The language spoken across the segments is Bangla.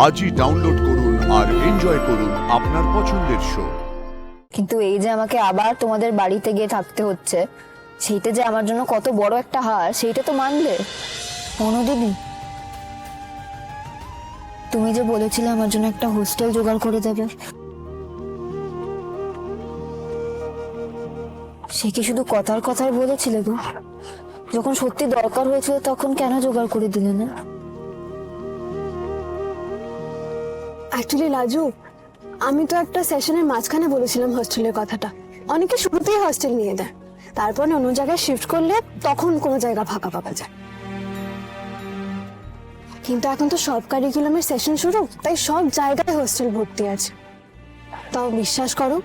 আজই ডাউনলোড করুন আর এনজয় করুন আপনার পছন্দের শো। কিন্তু এই যে আমাকে আবার তোমাদের বাড়িতে গিয়ে থাকতে হচ্ছে, সেইটা যে আমার জন্য কত বড় একটা হার, সেইটা তো মানবে। অনু দিদি, তুমি যে বলেছিলে আমার জন্য একটা হোস্টেল জোগাড় করে দেবে, সে কি শুধু কথার কথার বলেছিলে গো? যখন সত্যি দরকার হয়েছিল তখন কেন জোগাড় করে দিলে না? অ্যাকচুয়ালি লাজু, আমি তো একটা সেশনের মাঝখানে বলেছিলাম হস্টেলের কথাটা। অনেকে শুরুতেই হস্টেল নিয়ে দেয়, তারপর অন্য জায়গায় শিফট করলে তখন কোনো জায়গা ফাঁকা পাওয়া যায়। কিন্তু এখন তো সব কারিকুলামের সেশন শুরু, তাই সব জায়গায় হোস্টেল ভর্তি আছে। তাও বিশ্বাস করো,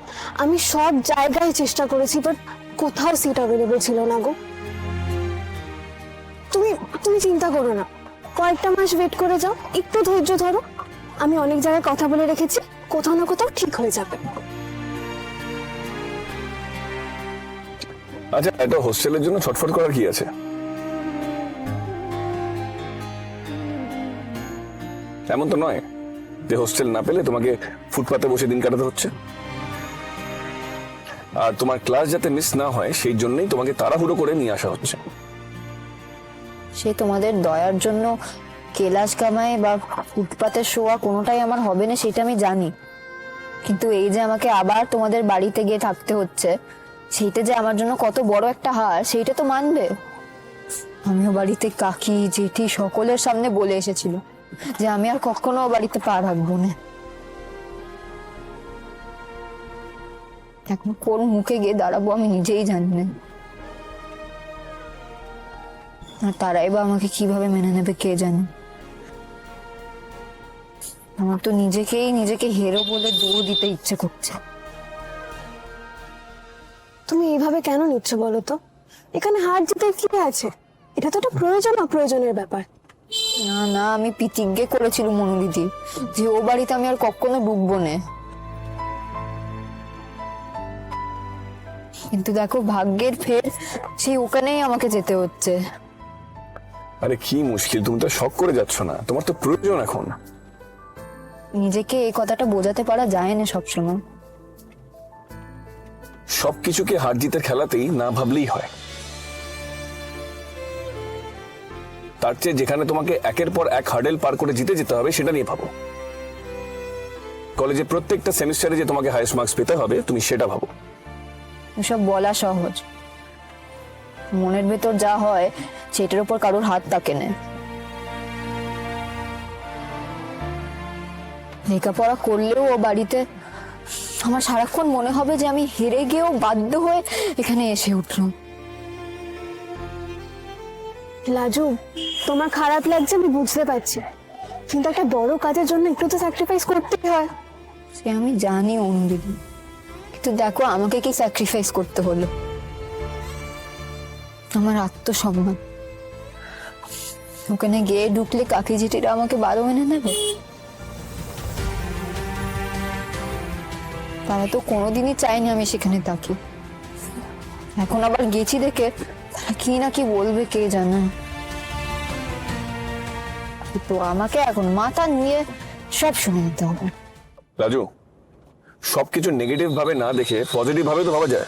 আমি সব জায়গায় চেষ্টা করেছি, বাট কোথাও সিট অ্যাভেলেবল ছিল না গো। তুমি তুমি চিন্তা করো না, কয়েকটা মাস ওয়েট করে যাও, একটু ধৈর্য ধরো। আমি অনেক জায়গায় কথা বলে রেখেছি, কোথাও না কোথাও ঠিক হয়ে যাবে। আচ্ছা, এটা হোস্টেলের জন্য ছটফট করার কি আছে? এমন তো নয় যে হোস্টেল না পেলে তোমাকে ফুটপাতে বসে দিন কাটাতে হচ্ছে। আর তোমার ক্লাস যাতে মিস না হয় সেই জন্যই তোমাকে তাড়াহুড়ো করে নিয়ে আসা হচ্ছে। সে তোমাদের দয়ার জন্য কেলাস কামায় বা ফুটপাতে শোয়া কোনোটাই আমার হবে না, সেটা আমি জানি। কিন্তু এই যে আমাকে আবার তোমাদের বাড়িতে গিয়ে থাকতে হচ্ছে, সেইটা যে আমার জন্য কত বড় একটা হার, সেইটা তো মানবে। আমিও বাড়িতে কাকি জেঠি সকলের সামনে বলে এসেছিল যে আমি আর কখনো বাড়িতে পা রাখবো না। এখন কোন মুখে গিয়ে দাঁড়াবো আমি নিজেই জানি না। আর তারাই বা আমাকে কিভাবে মেনে নেবে কে জানে। আমার তো নিজেকে হেরো বলে দৌড় দিতে ইচ্ছে করছে। তুমি এইভাবে কেন নিচ্ছ বলো তো? এখানে হার জিতে কি আছে? এটা তো একটা প্রয়োজন অপ্রয়োজনের ব্যাপার। না না, আমি প্রতিজ্ঞা করেছিলাম মনু দিদি যে ও বাড়িতে আমি আর কখনো ঢুকবো না। কিন্তু দেখো ভাগ্যের ফের সেই ওখানেই আমাকে যেতে হচ্ছে। আরে কি মুশকিল, তুমি তো শখ করে যাচ্ছ না, তোমার তো প্রয়োজন এখন। নিজেকে এই কথাটা বোঝাতে পারা যায় না সবসময়। সবকিছুকে হার জিতের খেলাতেই না ভাবলেই হয়। তার চেয়ে যেখানে তোমাকে একের পর এক হার্ডেল পার করে জিতে যেতে হবে সেটা নিয়ে ভাবো। কলেজে প্রত্যেকটা সেমিস্টারে যে তোমাকে হাইয়েস্ট মার্কস পেতে হবে তুমি সেটা ভাবো। এসব বলা সহজ, মনের ভেতর যা হয় সেটার উপর কারোর হাত থাকে না। লেখাপড়া করলেও ও বাড়িতে আমার সারাক্ষণ মনে হবে যে আমি হেরে গিয়েও বাধ্য হয়ে এখানে এসে উঠলাম। লাজু, তোমার খারাপ লাগছে আমি বুঝতে পারছি, কিন্তু একটা বড় কাজের জন্য একটু তো স্যাক্রিফাইস করতেই হয়। সে আমি জানি অনু দিদি, কিন্তু দেখো আমাকে কি স্যাক্রিফাইস করতে হলো? আমার আত্মসম্মান। ওখানে গিয়ে ঢুকলে কাকি জেঠিরা আমাকে বারো মেনে নেবে? তারা তো কোনোদিনই চায়নি আমি সেখানে থাকি। এখন আবার গেছি দেখে তারা কি না কি বলবে কে জানে। তো আমাকে এখন মাথা নিয়ে সব শুনে নিতে হবে। রাজু, সবকিছু নেগেটিভ ভাবে না দেখে পজিটিভ ভাবে তো ভাবা যায়।